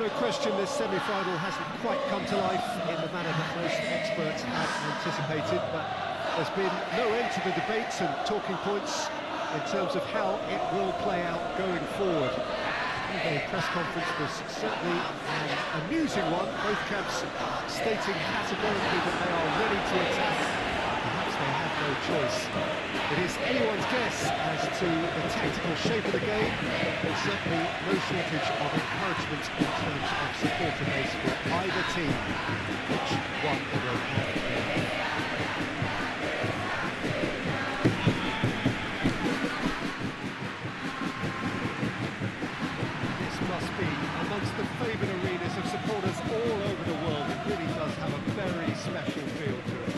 no question this semi-final hasn't quite come to life in the manner that most experts had anticipated, but there's been no end to the debates and talking points in terms of how it will play out going forward. The press conference was certainly an amusing one, both camps stating categorically that they are ready to attack. Perhaps they have no choice. It is anyone's guess as to the tactical shape of the game. There's certainly no shortage of encouragement in terms of supporter base for either team, which one will have. Amongst the favoured arenas of supporters all over the world, it really does have a very special feel to it.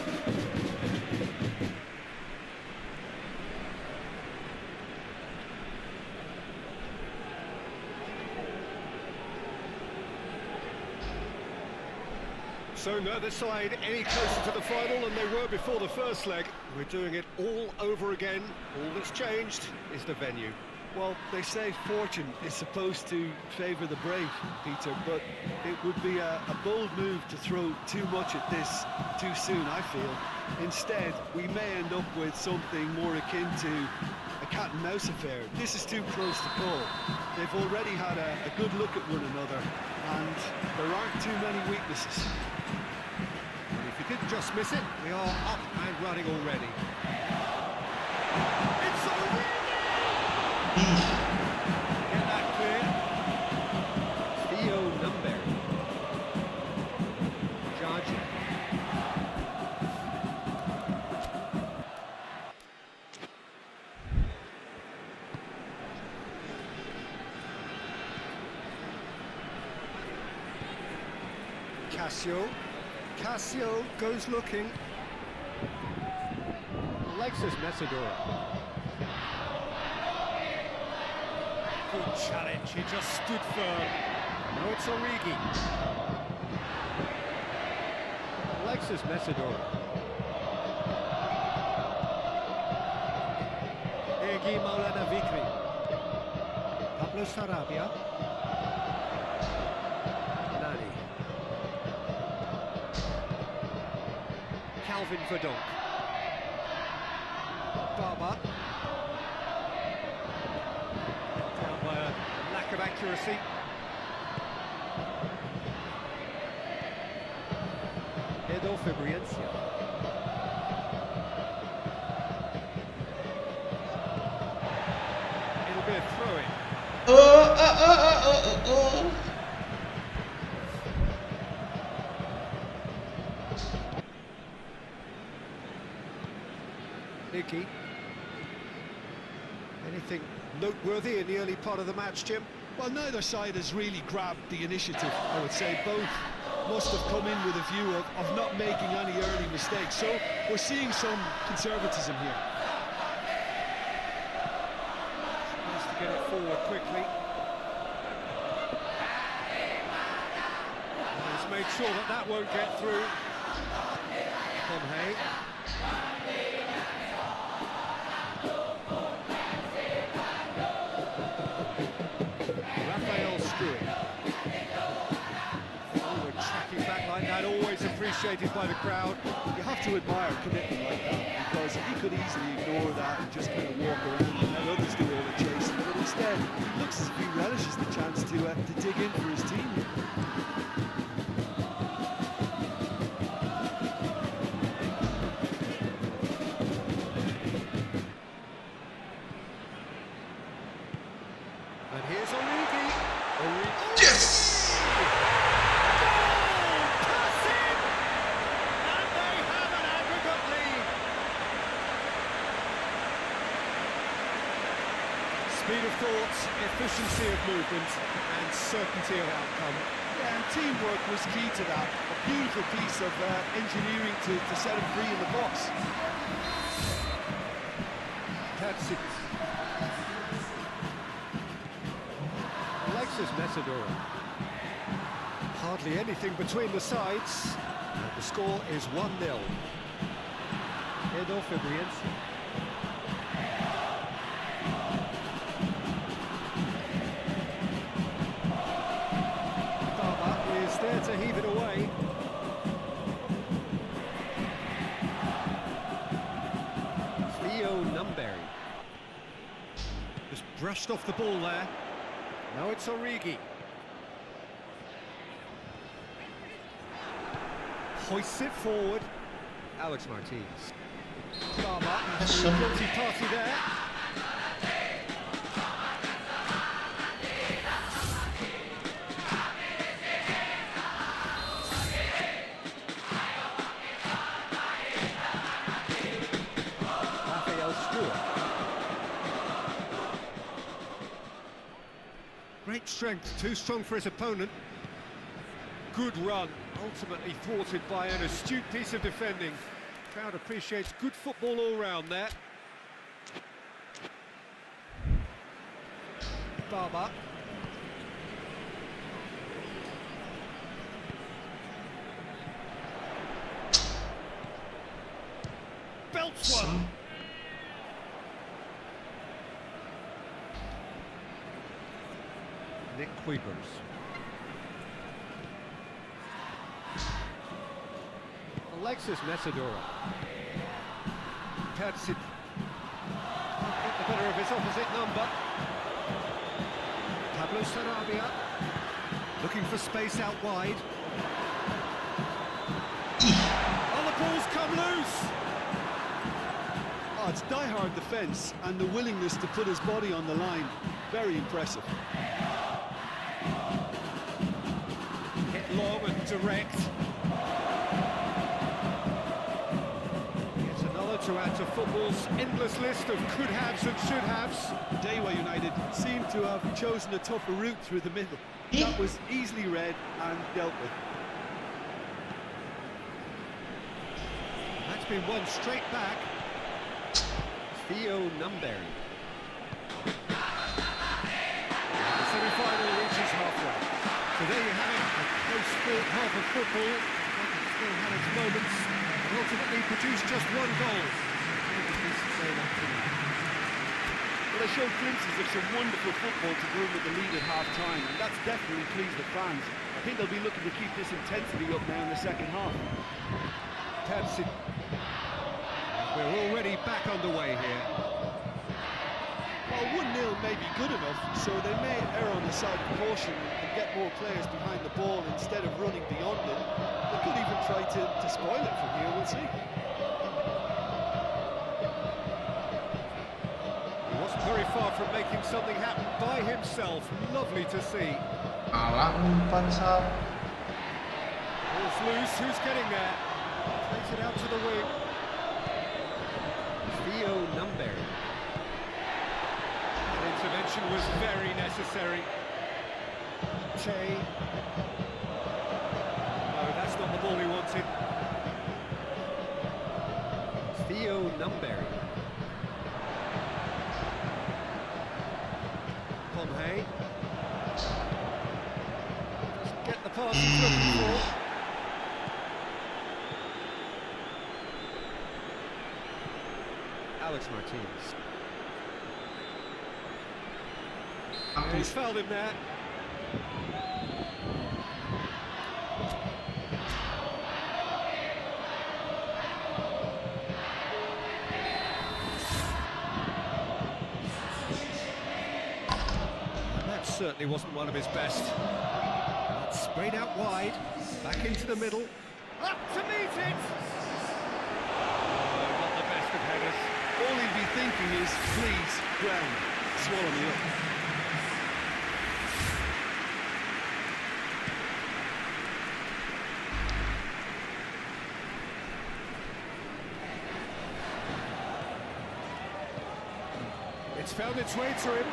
So neither side any closer to the final than they were before the first leg. We're doing it all over again. All that's changed is the venue. Well, they say fortune is supposed to favour the brave, Peter, but it would be a bold move to throw too much at this too soon, I feel. Instead, we may end up with something more akin to a cat-and-mouse affair. This is too close to call. They've already had a good look at one another, and there aren't too many weaknesses. And if you didn't just miss it, we are up and running already. It's over! Get that clear. Theo Number. Judge. Cassio goes looking. Alexis Messidora. Good challenge, he just stood firm. Now it's Origi. Alexis Messidora. Egi Maulana Vikri. Pablo Sarabia. Nani. Calvin Verdonk. Barber. Of accuracy. Edo Fabriencia. It'll be a throw-in. Nicky. Anything noteworthy in the early part of the match, Jim? Well, neither side has really grabbed the initiative, I would say. Both must have come in with a view of not making any early mistakes. So we're seeing some conservatism here. Nice to get it forward quickly. And he's made sure that that won't get through. Conhay. Always appreciated by the crowd. You have to admire commitment like that, because he could easily ignore that and just kind of walk around and let others do all the chasing. But instead, he looks as if he relishes the chance to dig in for his team. And here's Origi. Yes! Speed of thought, efficiency of movement, and certainty of outcome. Yeah, and teamwork was key to that. A beautiful piece of engineering to set him free in the box. Tatsi. Alexis Messidora. Hardly anything between the sides. And the score is 1-0. Edo Fabriencia. there to heave it away. Just brushed off the ball there. Now it's Origi. Hoists it forward. Alex Martinez. Guilty party there. Great strength, too strong for his opponent. Good run, ultimately thwarted by an astute piece of defending. Crowd appreciates good football all round there. Barber. Belts one. Nick Kuipers. Alexis Messidora. Kadsid. Get the better of his opposite number. Pablo Sarabia. Looking for space out wide. Oh, the ball's come loose! Oh, it's die-hard defence and the willingness to put his body on the line. Very impressive. Hit long and direct. It's another to add to football's endless list of could-haves and should-haves. Dewa United seem to have chosen a tougher route through the middle. That was easily read and dealt with. That's been won straight back. Theo Numberry. The semi-final reaches halfway. So there you have it, a close-fought half of football. Still had its moments, and ultimately produced just one goal. Well, they showed glimpses of some wonderful football to go in with the lead at half-time, and that's definitely pleased the fans. I think they'll be looking to keep this intensity up now in the second half. Kadsid. We're already back underway here. Well, 1-0 may be good enough, so they may err on the side of caution and get more players behind the ball instead of running beyond it. They could even try to spoil it from here, we'll see. He wasn't very far from making something happen by himself. Lovely to see. Alah, umpan sal. Ball's loose, who's getting there? Plays it out to the wing. Theo Numberry. That intervention was very necessary. Che. No, that's not the ball he wanted. Theo Numberry. Pomhay. Doesn't get the pass he's looking for. Alex Martinez. He's fouled him there. That certainly wasn't one of his best. That's sprayed out wide, back into the middle, up to meet it! Oh, not the best of headers. All he'd be thinking is, please, ground, swallow me up. It's found its way to him.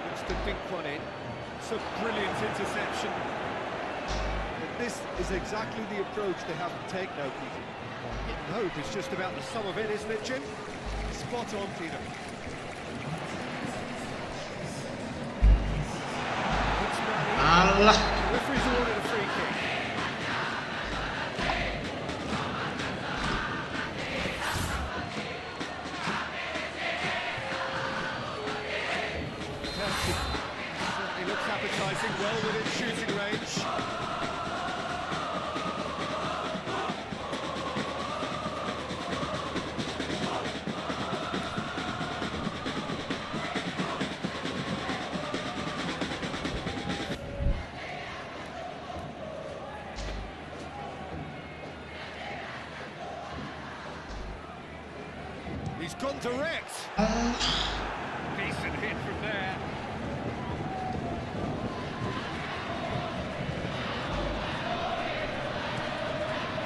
Looks to dink one in. It's a brilliant interception. But this is exactly the approach they have to take now, Peter. Hitting hope is just about the sum of it, isn't it, Jim? Spot on, Peter. Alah. The referee's ordered a free kick. Certainly looks appetising, well within shooting range. gone direct. Decent hit from there.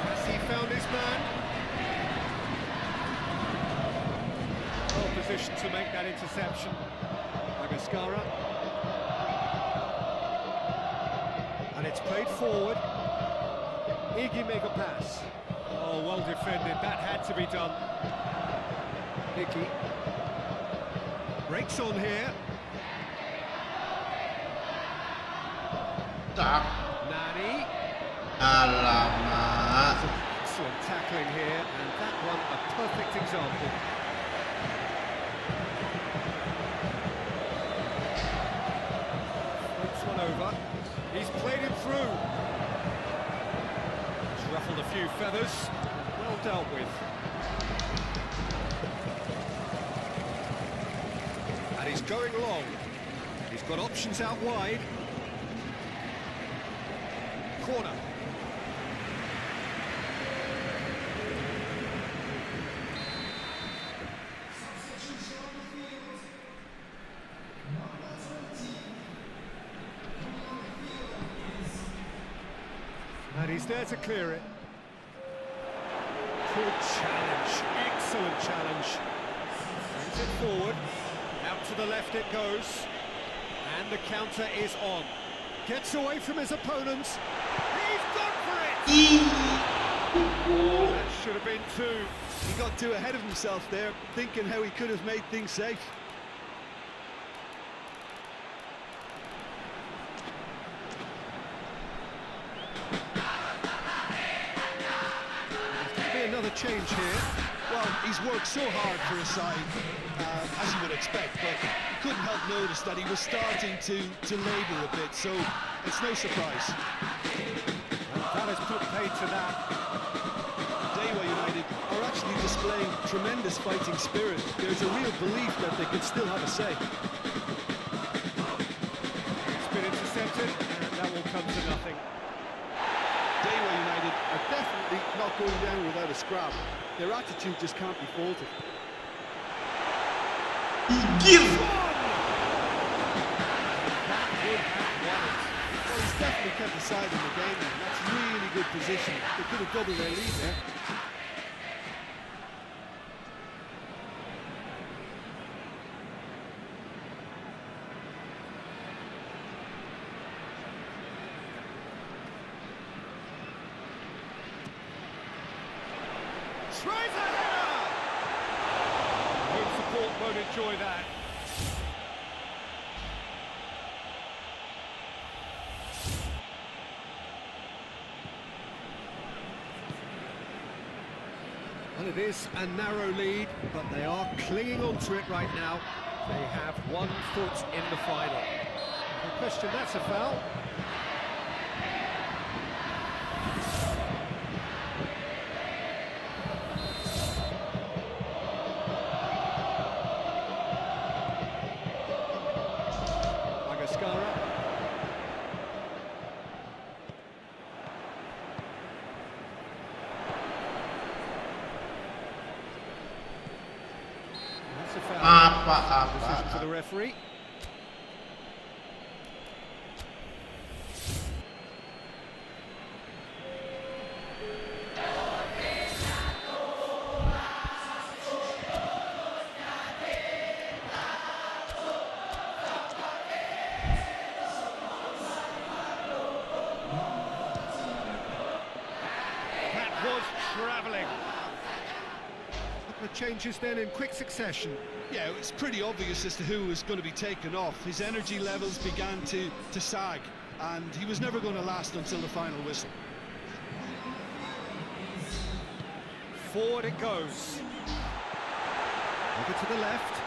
Has he found his man? Well positioned to make that interception. Magascara. And it's played forward. Iggy make a pass. Oh, well defended. That had to be done. Nicky. Breaks on here. Tak. Nani. Alamak. Excellent tackling here, and that one a perfect example. Floats one over. He's played him through. He's ruffled a few feathers. Well dealt with. And he's going long. He's got options out wide. Corner. And he's there to clear it. Good challenge, excellent challenge. Brings it forward, out to the left it goes, and the counter is on. Gets away from his opponents. He's gone for it! Oh, that should have been two. He got too ahead of himself there, thinking how he could have made things safe. Another change here. Well, he's worked so hard for his side, as you would expect, but you couldn't help notice that he was starting to labour a bit, so it's no surprise. And that has put paid to that. Dewa United are actually displaying tremendous fighting spirit. There's a real belief that they can still have a say. It's been intercepted, and that will come to nothing. Dewa United are definitely not going down without a scrap. Their attitude just can't be faulted. Give. That would have won it. Well, he's definitely kept the side in the game, and that's really good position. They could have doubled their lead there. Tries a header! Home support won't enjoy that. Well, it is a narrow lead, but they are clinging on to it right now. They have 1 foot in the final. No question, that's a foul. That's a foul. Decision to the referee. That was travelling. Couple of changes then in quick succession. Yeah, it was pretty obvious as to who was going to be taken off. His energy levels began to sag, and he was never going to last until the final whistle. Forward it goes. Over to the left.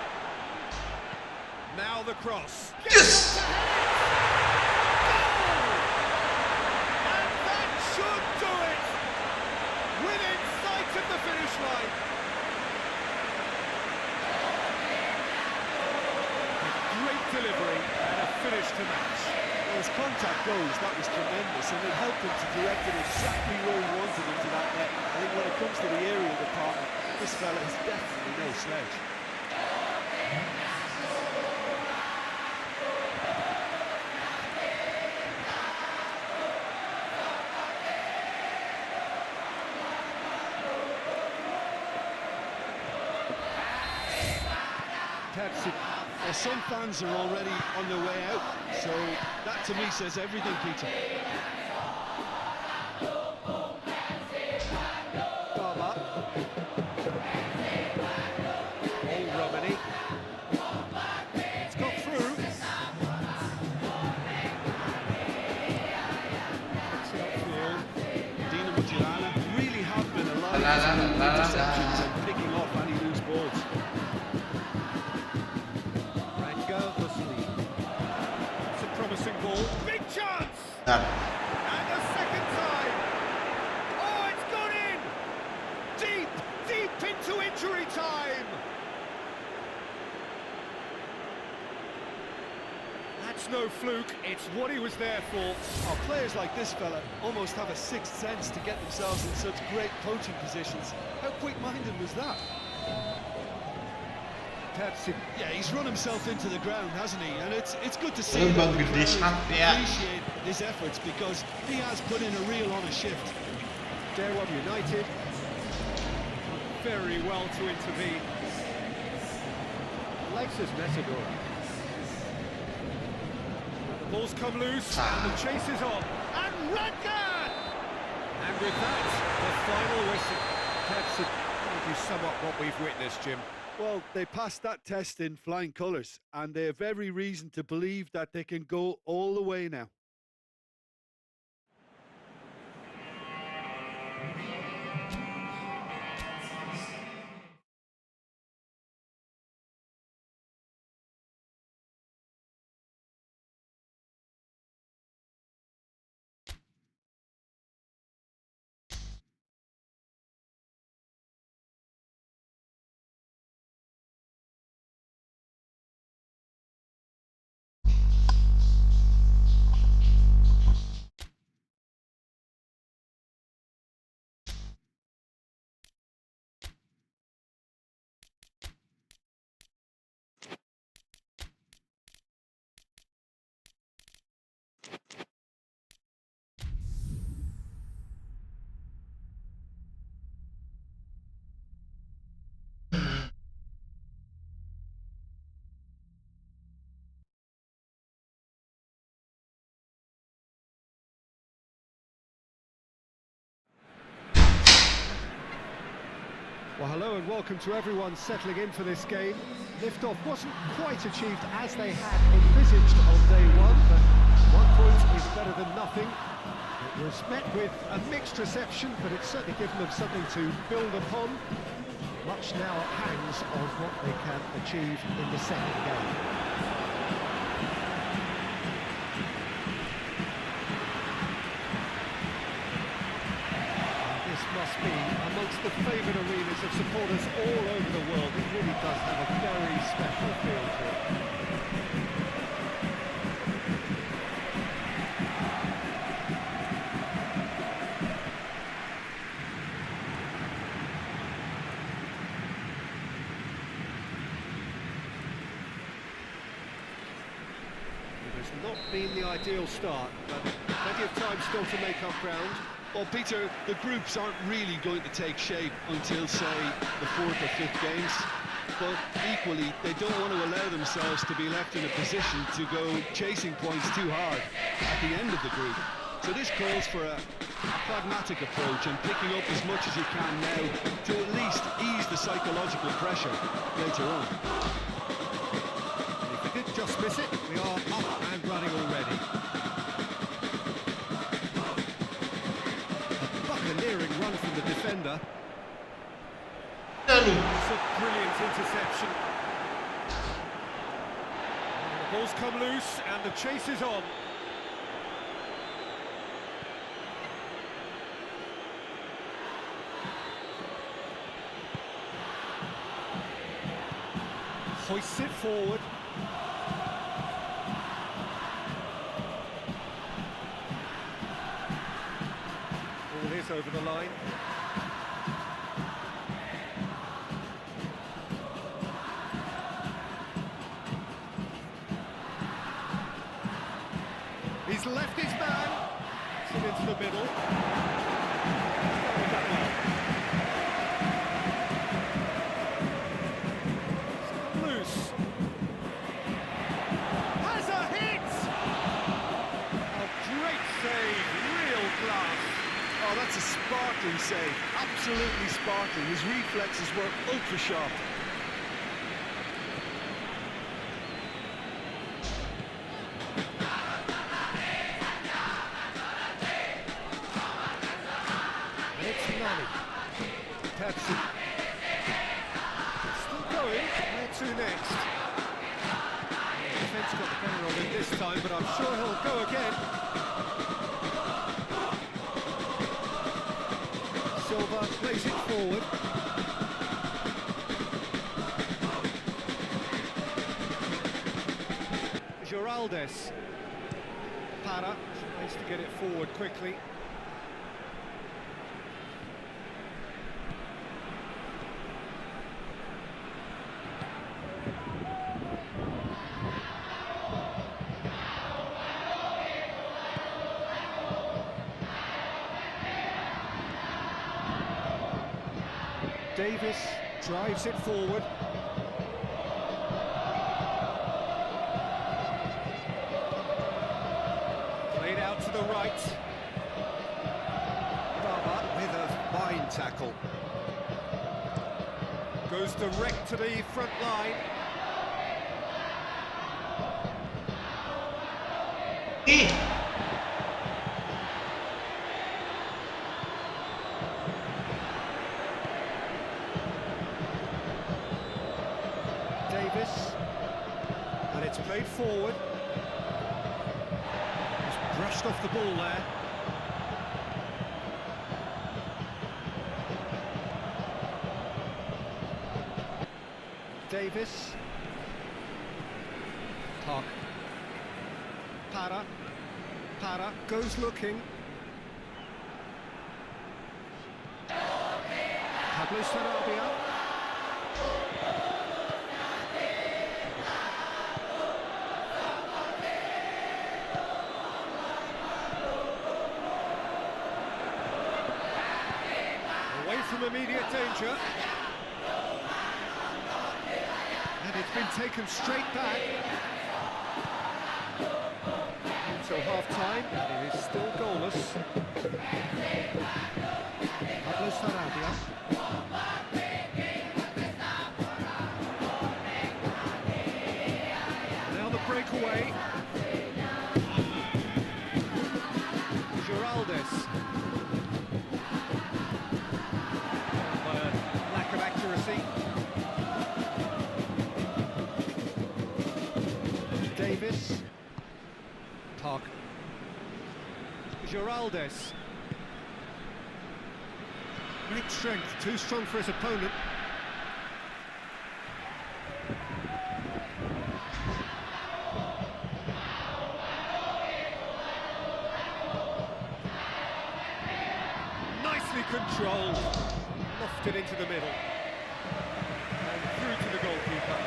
Now the cross. Yes! And that should do it! Within sight of the finish line. Great delivery and a finish to match. Well, as contact goes, that was tremendous, and it helped him to direct it exactly where he wanted into that net. I think when it comes to the area of the partner, This fella is definitely no slouch. Well, some fans are already on their way out, so that to me says everything, Peter. It's got through. Really have been alive to interceptions and picking off any loose balls. It's a promising ball. Big chance! Bentar. And a second time! Oh, it's gone in! Deep, deep into injury time! That's no fluke, it's what he was there for. Oh, players like this fella almost have a sixth sense to get themselves in such great coaching positions. How quick-minded was that? Yeah, he's run himself into the ground, hasn't he? And it's good to see that the crowd appreciate his efforts because he has put in a real honest shift. Dare One United. Very well to intervene. Alexis Messidora. The ball's come loose, and the chase is on. And Radgar! And with that, the final whistle. Pepsi, how do you sum up what we've witnessed, Jim? Well, they passed that test in flying colours, and they have every reason to believe that they can go all the way now. Well, hello and welcome to everyone settling in for this game. Liftoff wasn't quite achieved as they had envisaged on day one, but 1 point is better than nothing. It was met with a mixed reception, but it's certainly given them something to build upon. Much now hangs on what they can achieve in the second game. Must be amongst the favoured arenas of supporters all over the world. It really does have a very special feel to it. It has not been the ideal start, but plenty of time still to make up ground. Well, Peter, the groups aren't really going to take shape until, say, the 4th or 5th games. But equally, they don't want to allow themselves to be left in a position to go chasing points too hard at the end of the group. So this calls for a pragmatic approach and picking up as much as you can now to at least ease the psychological pressure later on. If we did just miss it, we are up and running already. Buccaneering run from the defender. It's a brilliant interception. And the ball's come loose and the chase is on. Hoists it forward. Ball is over the line. He's left his man. It's into the middle. Loose. Has a hit! Oh, great save, real class. Oh, that's a sparkling save, absolutely sparkling. His reflexes were ultra sharp. That's it. Still going. Where to next? The defence got the better of him this time, but I'm sure he'll go again. Silva plays it forward. Giraldes. Para tries to get it forward quickly. Davis drives it forward. Played out to the right. Baba with a fine tackle. Goes direct to the front line. Davis, and it's played forward. Just brushed off the ball there. Davis. Park. Para goes looking. Pablo Sarabia. Away from immediate danger. And it's been taken straight back. Until half-time, and it is still goalless. Pablo Sarabia. Now the breakaway. Giraldes. By a lack of accuracy. Davis. Park. Giraldes. Great strength, too strong for his opponent. Nicely controlled. Lofted into the middle. And through to the goalkeeper.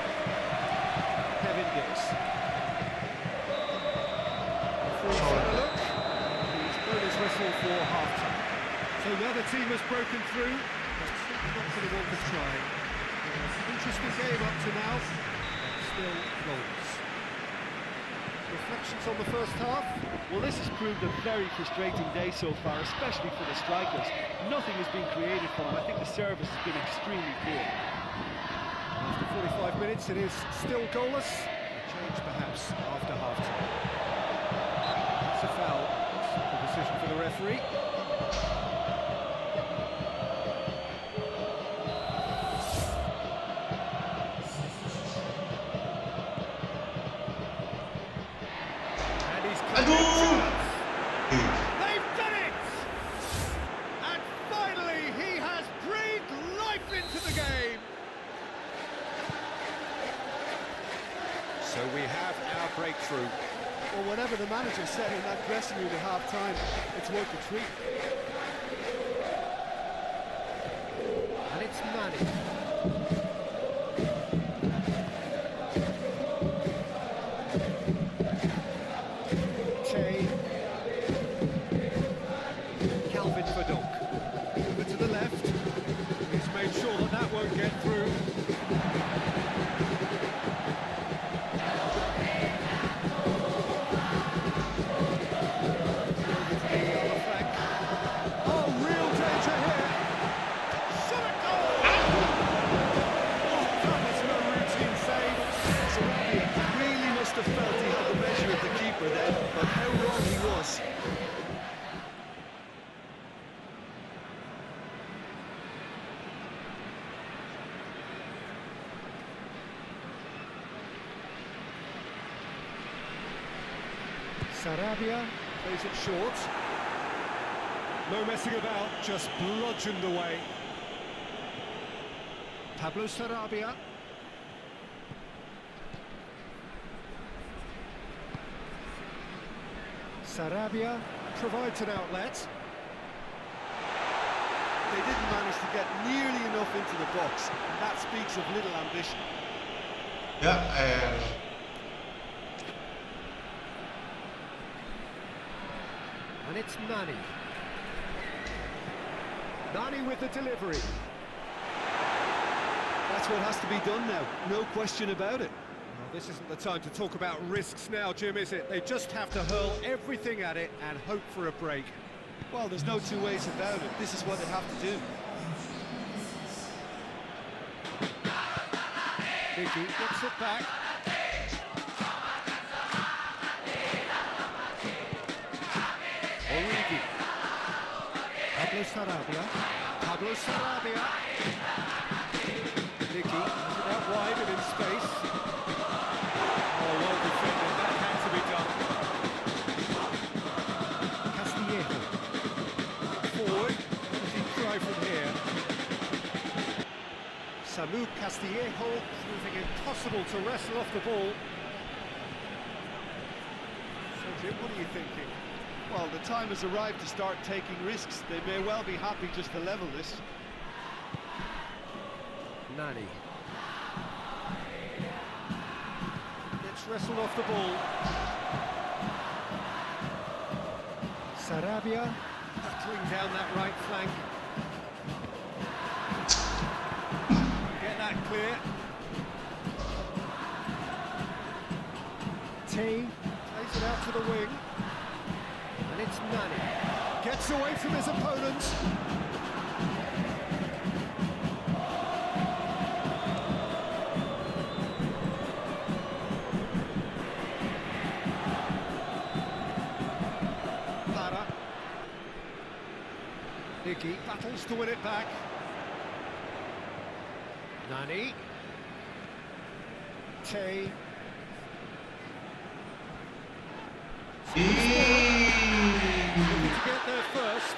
Kevin Giggs. Whistle for half-time. So the other team has broken through, but certainly not going to want to try. Interesting game up to now, but still goals. Reflections on the first half? Well, this has proved a very frustrating day so far, especially for the strikers. Nothing has been created for them. I think the service has been extremely poor. After 45 minutes, it is still goalless. A change perhaps after half-time. It's a foul. The decision for the referee. And he's come into it. They've done it! And finally he has breathed life into the game. So we have our breakthrough. Well, whatever the manager said in that dressing room at half-time, it's worth the treat. And it's Manny. Che. Calvin Verdonk. Over to the left. He's made sure that that won't get through. Over to the other flank. Oh, real danger here. Shot it goal! Oh, that was no routine save. Sarabia really must have felt he had the measure of the keeper then, but how wrong he was. Sarabia plays it short. No messing about, just bludgeoned away. Pablo Sarabia. Sarabia provides an outlet. They didn't manage to get nearly enough into the box, and that speaks of little ambition. Ya, And it's Nani. Nani with the delivery. That's what has to be done now, no question about it. Well, this isn't the time to talk about risks now, Jim, is it? They just have to hurl everything at it and hope for a break. Well, there's no two ways about it. This is what they have to do. Vicky gets it back. Origi. Pablo Sarabia. Pablo Sarabia. Vicky has it out wide and in space. Oh, well defended. That had to be done. Castillejo. Forward. What does he try from here? Samu Castillejo proving impossible to wrestle off the ball. So Jim, what are you thinking? Well, the time has arrived to start taking risks. They may well be happy just to level this. Nani. Gets wrestled off the ball. Sarabia battling down that right flank. Get that clear. T plays it out to the wing. And it's Nani. Gets away from his opponent. Para. Nicky battles to win it back. Nani. Tay. Looking to get there first.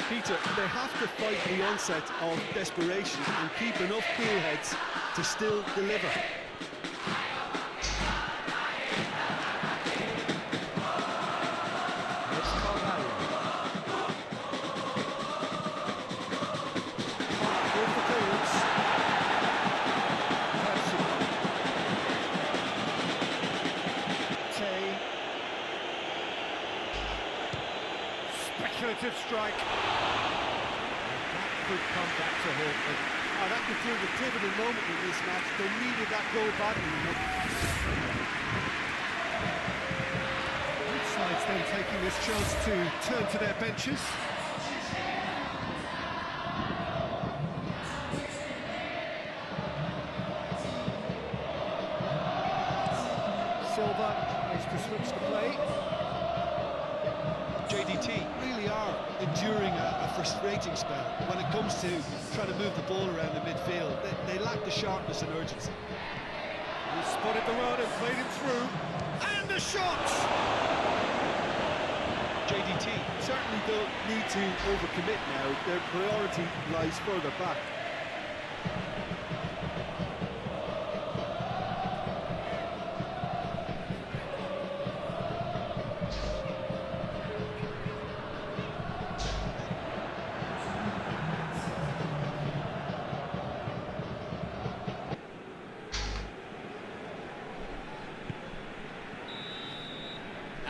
Peter, they have to fight the onset of desperation and keep enough cool heads to still deliver. It's Carvalho. With the clearance. Tay. Speculative strike. That could come back to haunt them. Now, that could prove a pivotal moment in this match. They needed that goal badly enough. Both sides then taking this chance to turn to their benches. Silva is to switch the play. JDT really are enduring a frustrating spell when it comes to trying to move the ball around the midfield. They lack the sharpness and urgency. He spotted the run and played him through. And a shot! JDT certainly don't need to overcommit now. Their priority lies further back.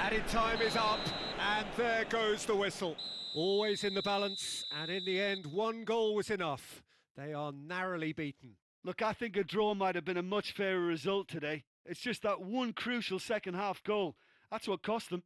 Added time is up, and there goes the whistle. Always in the balance, and in the end, one goal was enough. They are narrowly beaten. Look, I think a draw might have been a much fairer result today. It's just that one crucial second half goal. That's what cost them.